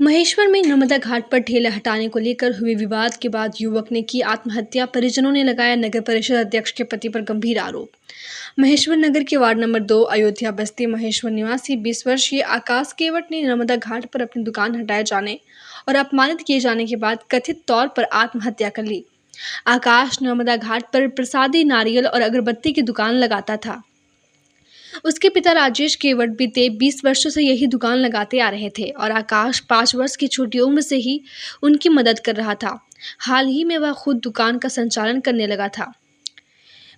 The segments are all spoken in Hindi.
महेश्वर में नर्मदा घाट पर ठेला हटाने को लेकर हुए विवाद के बाद युवक ने की आत्महत्या। परिजनों ने लगाया नगर परिषद अध्यक्ष के पति पर गंभीर आरोप। महेश्वर नगर के वार्ड नंबर 2 अयोध्या बस्ती महेश्वर निवासी 20 वर्षीय आकाश केवट ने नर्मदा घाट पर अपनी दुकान हटाए जाने और अपमानित किए जाने के बाद कथित तौर पर आत्महत्या कर ली। आकाश नर्मदा घाट पर प्रसादी, नारियल और अगरबत्ती की दुकान लगाता था। उसके पिता राजेश केवट बीते 20 वर्षों से यही दुकान लगाते आ रहे थे और आकाश 5 वर्ष की छोटी उम्र से ही उनकी मदद कर रहा था। हाल ही में वह खुद दुकान का संचालन करने लगा था।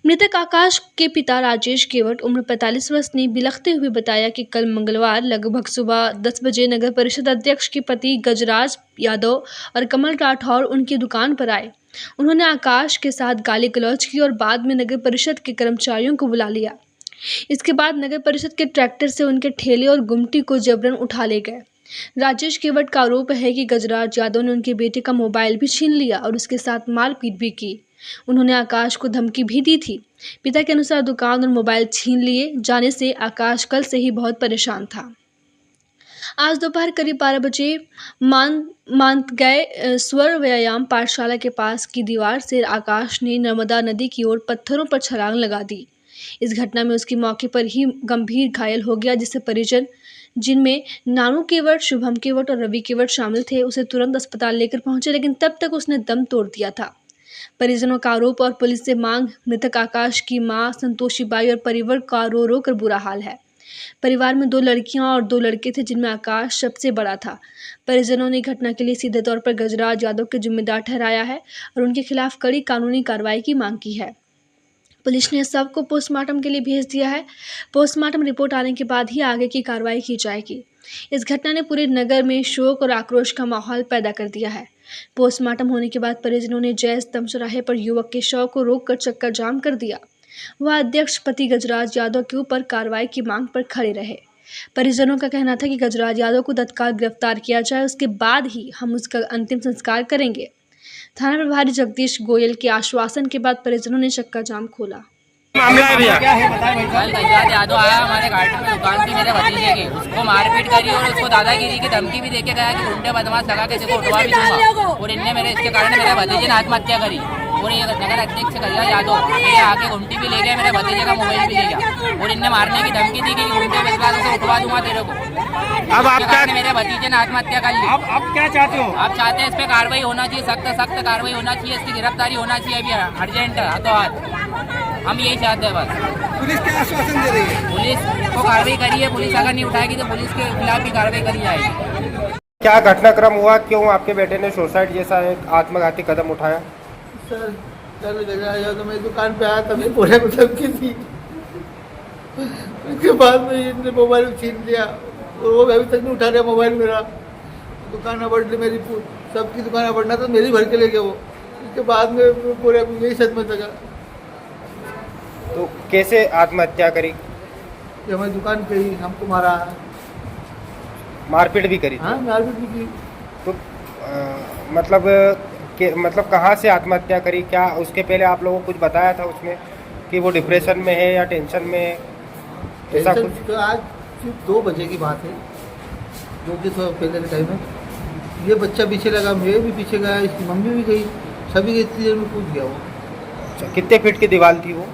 मृतक आकाश के पिता राजेश केवट उम्र 45 वर्ष ने बिलखते हुए बताया कि कल मंगलवार लगभग सुबह 10 बजे नगर परिषद अध्यक्ष के पति गजराज यादव और कमल राठौर उनकी दुकान पर आए। उन्होंने आकाश के साथ गाली गलौज की और बाद में नगर परिषद के कर्मचारियों को बुला लिया। इसके बाद नगर परिषद के ट्रैक्टर से उनके ठेले और गुमटी को जबरन उठा ले गए। राजेश केवट का आरोप है कि गजराज यादव ने उनके बेटे का मोबाइल भी छीन लिया और उसके साथ मारपीट भी की। उन्होंने आकाश को धमकी भी दी थी। पिता के अनुसार दुकान और मोबाइल छीन लिए जाने से आकाश कल से ही बहुत परेशान था। आज दोपहर करीब 12 बजे मानतगय स्वर व्यायाम पाठशाला के पास की दीवार से आकाश ने नर्मदा नदी की ओर पत्थरों पर छलांग लगा दी। इस घटना में उसकी मौके पर ही गंभीर घायल हो गया, जिससे परिजन, जिनमें नानू केवट, शुभम केवट और रवि केवट शामिल थे, उसे तुरंत अस्पताल लेकर पहुंचे, लेकिन तब तक उसने दम तोड़ दिया था। परिजनों का आरोप और पुलिस से मांग। मृतक आकाश की मां संतोषी बाई और परिवार का रो रो कर बुरा हाल है। परिवार में 2 लड़कियां और 2 लड़के थे, जिनमें आकाश सबसे बड़ा था। परिजनों ने घटना के लिए सीधे तौर पर गजराज यादव को जिम्मेदार ठहराया है और उनके खिलाफ कड़ी कानूनी कार्रवाई की मांग की है। पुलिस ने शव को पोस्टमार्टम के लिए भेज दिया है। पोस्टमार्टम रिपोर्ट आने के बाद ही आगे की कार्रवाई की जाएगी। इस घटना ने पूरे नगर में शोक और आक्रोश का माहौल पैदा कर दिया है। पोस्टमार्टम होने के बाद परिजनों ने जय स्तंभ चौराहे पर युवक के शव को रोककर चक्कर जाम कर दिया। वह अध्यक्ष पति गजराज यादव के ऊपर कार्रवाई की मांग पर खड़े रहे। परिजनों का कहना था कि गजराज यादव को तत्काल गिरफ्तार किया जाए, उसके बाद ही हम उसका अंतिम संस्कार करेंगे। थाना प्रभारी जगदीश गोयल के आश्वासन के बाद परिजनों ने चक्का जाम खोला। मामला है भैया, क्या है कल गजराज यादव आया हमारे घाट पे, दुकान थी मेरे भतीजे की, उसको मारपीट करी और उसको दादागिरी की धमकी भी देके गया कि गुंडे बदमाश लगा के इसको उठवा भी दूंगा। और इनने मेरे इसके कारण मेरे भतीजे ने आत्महत्या करी। और ये नगर अध्यक्ष गजराज यादव मेरे आके घुमटी भी ले गया, मेरे भतीजे का मोबाइल भी ले गया और इनने मारने की धमकी दी कि गुंडे बदमाश से उठवा दूंगा तेरे को। अब आप क्या, मेरे भतीजे ने आत्महत्या कर ली। आप क्या चाहते हो? आप चाहते हैं इस पे कार्रवाई होना चाहिए, सख्त कार्रवाई होना चाहिए, इसकी गिरफ्तारी होना चाहिए अभी अर्जेंट, हाथों हाथ। हम यही चाहते हैं बस। पुलिस क्या आश्वासन दे रही है? पुलिस को कार्रवाई करी है, पुलिस अगर नहीं उठाएगी तो पुलिस के खिलाफ भी कार्रवाई करी जाएगी। क्या घटनाक्रम हुआ, क्यों आपके बेटे ने सुसाइड जैसा एक आत्मघाती कदम उठाया? सर कल गजराज यादव मेरी दुकान पे आया, तभी पूरे को धमकी थी। उसके बाद में इनने मोबाइल छीन लिया और वो अभी तक नहीं उठा रहा मोबाइल मेरा। दुकान बढ़ ली मेरी, सबकी दुकान बढ़ना तो मेरी भर के ले गया वो। उसके बाद में पूरे यही सदमे लगा। तो कैसे आत्महत्या करी? कि हमारी दुकान पे ही हमको मारा, मारपीट भी करी? हाँ मारपीट भी की। तो मतलब कहाँ से आत्महत्या करी? क्या उसके पहले आप लोगों को कुछ बताया था उसने कि वो डिप्रेशन में है या टेंशन में है, ऐसा कुछ? तो आज सिर्फ 2 बजे की बात है, 2 के थोड़ा पहले के टाइम में ये बच्चा पीछे लगा, मैं भी पीछे गया, इसकी मम्मी भी गई, सभी गई, इतनी देर में कूद गया वो। अच्छा, कितने फीट की दीवार थी वो?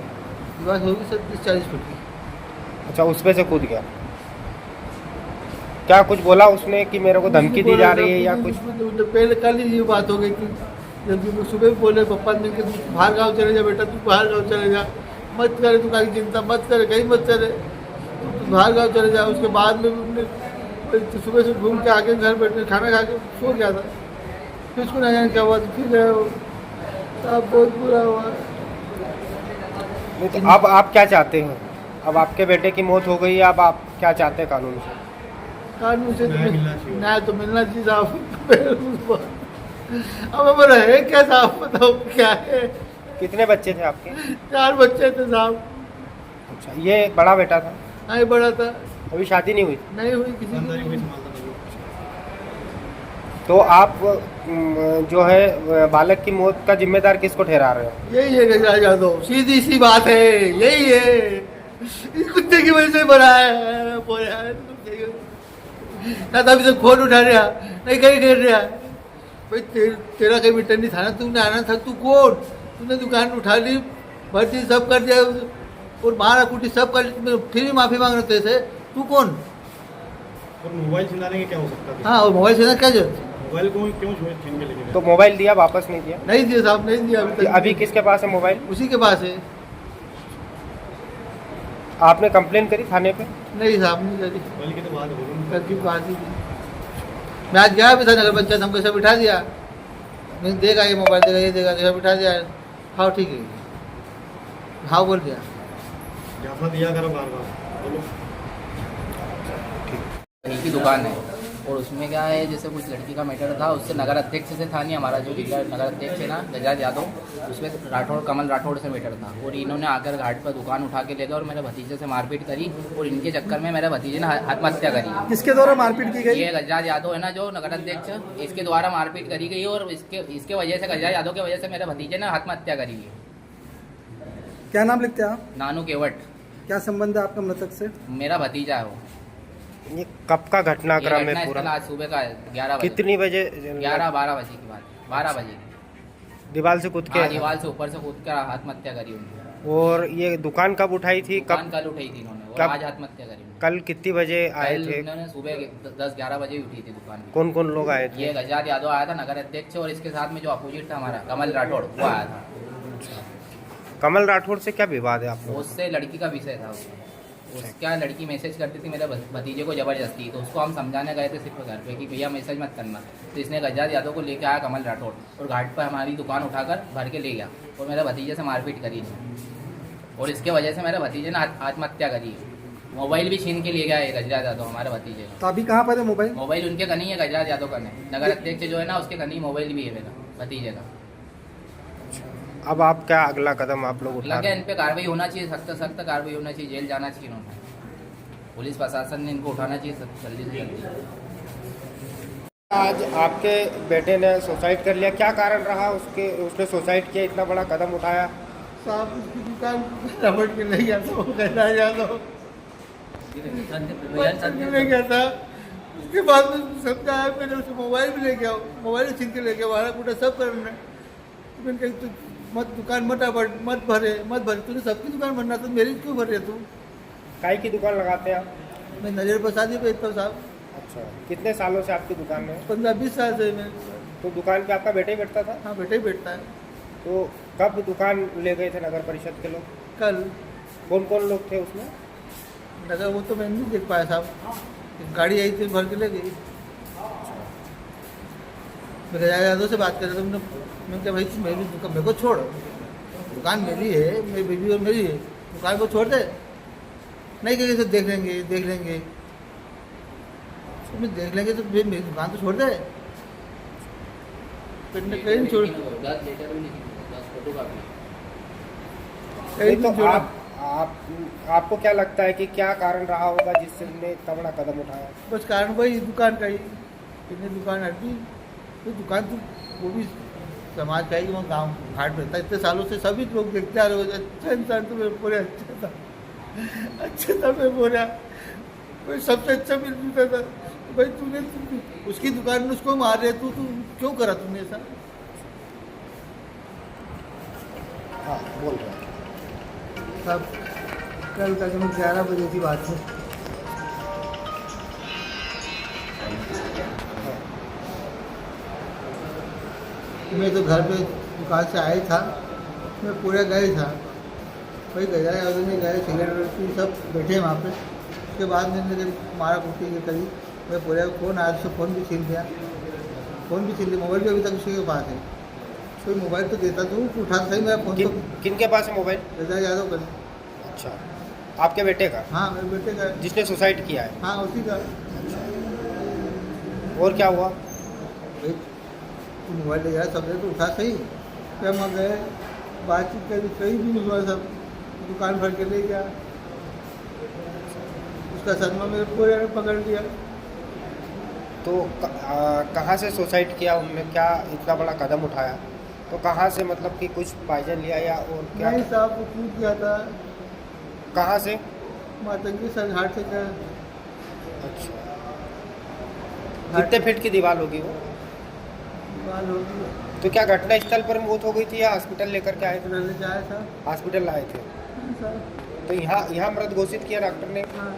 दीवार होगी सर 30-40 फीट की। अच्छा, उस पे से कूद गया। क्या कुछ बोला उसने कि मेरे को धमकी दी जा रही है या कुछ? तो पहले कल ही ये बात हो गई थी, जब वो सुबह भी बोले पप्पा ने कि तू बाहर गाँव चले जा बेटा, तू बाहर गाँव चले जा, मत करे तू काकी चिंता मत करे, कहीं मत चले, तू बाहर गाँव चले जा। उसके बाद में उन्होंने तो सुबह से घूम के आके घर बैठे खाना खा के सो गया था। फिर उसको ना जाने क्या हुआ, तो फिर अब बहुत बुरा हुआ। तो अब आप क्या चाहते हैं? अब आपके बेटे की मौत हो गई, अब आप क्या चाहते हैं कानून से? कानून से न्याय तो मिलना चाहिए साहब। अब हमारा है क्या साहब, बताओ क्या है? कितने बच्चे थे आपके? 4 बच्चे थे साहब। अच्छा, ये बड़ा बेटा था? हाँ ये बड़ा था। अभी शादी नहीं हुई? नहीं हुई किसी की। तो आप जो है बालक की मौत का जिम्मेदार किसको ठहरा रहे हो? यही है गजराज यादव, सीधी सी बात है, यही है, इस कुत्ते की वजह से बना है। ना तो अभी तक फोन उठा रहा, नहीं कहीं कर रहा। भाई तेरा कहीं मिट्टी नहीं था ना, तूने आना था, तू कौन? तूने दुकान उठा ली, भर्ती सब कर दिया और मारा कुटी सब कर ली, फिर भी माफ़ी मांग रहे थे। तू कौन? और मोबाइल छिनाने के क्या हो सकता है? हाँ, और मोबाइल से ना क्या जरूरत थी? मोबाइल को क्यों छीन के लेके गए? तो मोबाइल दिया, वापस नहीं दिया? नहीं दिया साहब, नहीं दिया अभी तक। अभी किसके पास है मोबाइल? उसी के पास है। आपने कंप्लेन करी थाने पे? नहीं साहब, नहीं करी। मोबाइल की तो बात हो रही कल की बात ही थी। मैं आज गया भी था नगर पंचायत, हमको सब बिठा दिया, नहीं देगा ये मोबाइल, देगा ये देगा, सब बिठा दिया। हाँ ठीक है, हाँ बोल दिया। जाफा दिया करो बार बार, बोलो। एक ही दुकान है और उसमें क्या है, जैसे कुछ लड़की का मैटर था, उससे नगर अध्यक्ष से था नहीं, हमारा जो नगर अध्यक्ष है ना गजराज यादव, उसमें राठौड़ कमल राठौड़ से मैटर था और इन्होंने आकर घाट पर दुकान उठा के ले गए और मेरे भतीजे से मारपीट करी और इनके चक्कर में मेरे भतीजे ने आत्महत्या करी। किसके द्वारा मारपीट की गई? ये गजराज यादव है ना जो नगर अध्यक्ष, इसके द्वारा मारपीट करी गई और इसके वजह से गजराज यादव की वजह से मेरे भतीजे ने आत्महत्या करी है। क्या नाम लिखते हैं आप? नानू केवट। क्या संबंध है आपका मृतक से? मेरा भतीजा है वो। ये कब का घटनाक्रम है पूरा? आज सुबह का 11 बजे। कितनी बजे? 11-12 बजे की बात, 12 बजे की। दीवार से कूद के? दीवार से ऊपर से कूद कर आत्महत्या करी उन्होंने। और ये दुकान कब उठाई थी? दुकान कल उठाई थी इन्होंने और कब? आज आत्महत्या करी उन्होंने। कल कितनी बजे आए कल थे? इन्होंने सुबह 10-11 बजे ही उठी थी दुकान में। कौन कौन लोग आए थे? ये गजराज यादव आया था नगर अध्यक्ष और इसके साथ में जो अपोजिट था हमारा कमल राठौड़ वो आया था। कमल राठौड़ से क्या विवाद है आप लोग? उससे लड़की का विषय था उसका लड़की मैसेज करती थी मेरे भतीजे को जबरदस्ती, तो उसको हम समझाने गए थे सिर्फ घर पे कि भैया मैसेज मत करना। तो इसने गजराज यादव को लेके आया कमल राठौड़ और घाट पर हमारी दुकान उठाकर भर के ले गया और मेरे भतीजे से मारपीट करी और इसके वजह से मेरे भतीजे ने आत्महत्या करी। मोबाइल भी छीन के ले गया है गजराज यादव हमारे भतीजे का। तो अभी कहाँ पर है मोबाइल? मोबाइल उनके कहीं है, गजराज यादव का नहीं, नगर अध्यक्ष जो है ना उसके कहीं मोबाइल भी है मेरा भतीजे का। अब आप क्या अगला कदम आप लोग उठा लगे रहे इन पे कार्रवाई होना चाहिए, सख्त कार्रवाई होना चाहिए, जेल जाना चाहिए इन्होंने, पुलिस प्रशासन ने इनको उठाना चाहिए जल्दी से जल्दी। आज आपके बेटे ने सुसाइड कर लिया, क्या कारण रहा उसने सुसाइड किया, इतना बड़ा कदम उठाया? साहब उसकी दुकान रबड़ के ले गया था, वो कहना यादव ले गया था। उसके बाद में समझाया मैंने, उसे मोबाइल भी ले गया, मोबाइल छीन के ले गया, वारा कूटा सब करना। मैंने कही तू मत दुकान मत भरे तूने सबकी दुकान भरना तो मेरी क्यों भर रहे तू? काय की दुकान लगाते हैं आप? मैं नजर प्रसादी बेचता हूँ साहब। अच्छा, कितने सालों से आपकी दुकान में? 15-20 साल से मैं। तो दुकान पे आपका बेटा ही बैठता था? हाँ, बेटा ही बैठता है। तो कब दुकान ले गए थे नगर परिषद के लोग? कल। कौन कौन लोग थे उसमें? नगर वो तो मैं नहीं देख पाया साहब, गाड़ी आई थी भर के ले गई। मैं गजराज यादव से बात कर रहा था, मैंने कहा भाई तू मेरी दुकान मेरे को छोड़, दुकान मेरी है, मेरी बीवी और मेरी है, दुकान को छोड़ दे। नहीं कहेंगे तो देख लेंगे तो देख लेंगे तो मेरी दुकान तो छोड़ दे। कहीं छोड़ नहीं तो आपको क्या लगता है कि क्या कारण रहा होगा जिससे उन्होंने इतना बड़ा कदम उठाया? बस कारण वही दुकान का ही, इतनी दुकान हटी तो दुकान तो वो भी समाज का ही, वहाँ गाँव घाट रहता है, इतने सालों से सभी लोग देखते आ रहे हो। अच्छा इंसान तो मेरे पूरे अच्छा था मैं बोला, कोई सबसे अच्छा मिल मिलता था। तो भाई तूने उसकी दुकान में उसको मार रहे, तू क्यों करा तूने ऐसा? हाँ बोल रहे हैं सब कल तकरीबन 11 बजे की बात है। मैं तो घर पे दुकान से आया था, मैं पूरा गए था, भाई गया यादव ने गए, सिगरेट सब बैठे वहाँ पे। उसके बाद मैंने मारा कुटी के करी, मैं पूरा फ़ोन आया, उससे फ़ोन भी छीन लिया, मोबाइल भी अभी तक उसी के पास है। कोई मोबाइल तो देता तो उठा सही, मेरा फ़ोन तो किनके पास है मोबाइल? गजराज यादव का। अच्छा, आपके बेटे का? हाँ, मेरे बेटे का। जिसने सुसाइड किया है? हाँ, उसी का। और क्या हुआ? भाई तू मोबाइल ले जाए, सब तो उठा सही, फिर हम गए, बातचीत करी, कहीं भी नहीं हुआ, सब दुकान भर के ले गया। उसका सदमा मेरे पूरे ने पकड़ लिया। तो कहाँ से सुसाइड किया उन्होंने, क्या इतना बड़ा कदम उठाया? तो कहाँ से, मतलब कि कुछ पाइजन लिया या और क्या? नहीं साहब, वो कूद गया था। कहाँ से? मातंगी सर घाट से क्या। अच्छा, कितने फीट की दीवार होगी वो? दीवार होगी। तो क्या घटना स्थल पर मौत हो गई थी या हॉस्पिटल लेकर के आए थे? मैंने जाया था। हॉस्पिटल लाए थे हाँ, सर। तो यहाँ यहाँ मृत घोषित किया डॉक्टर ने। हाँ,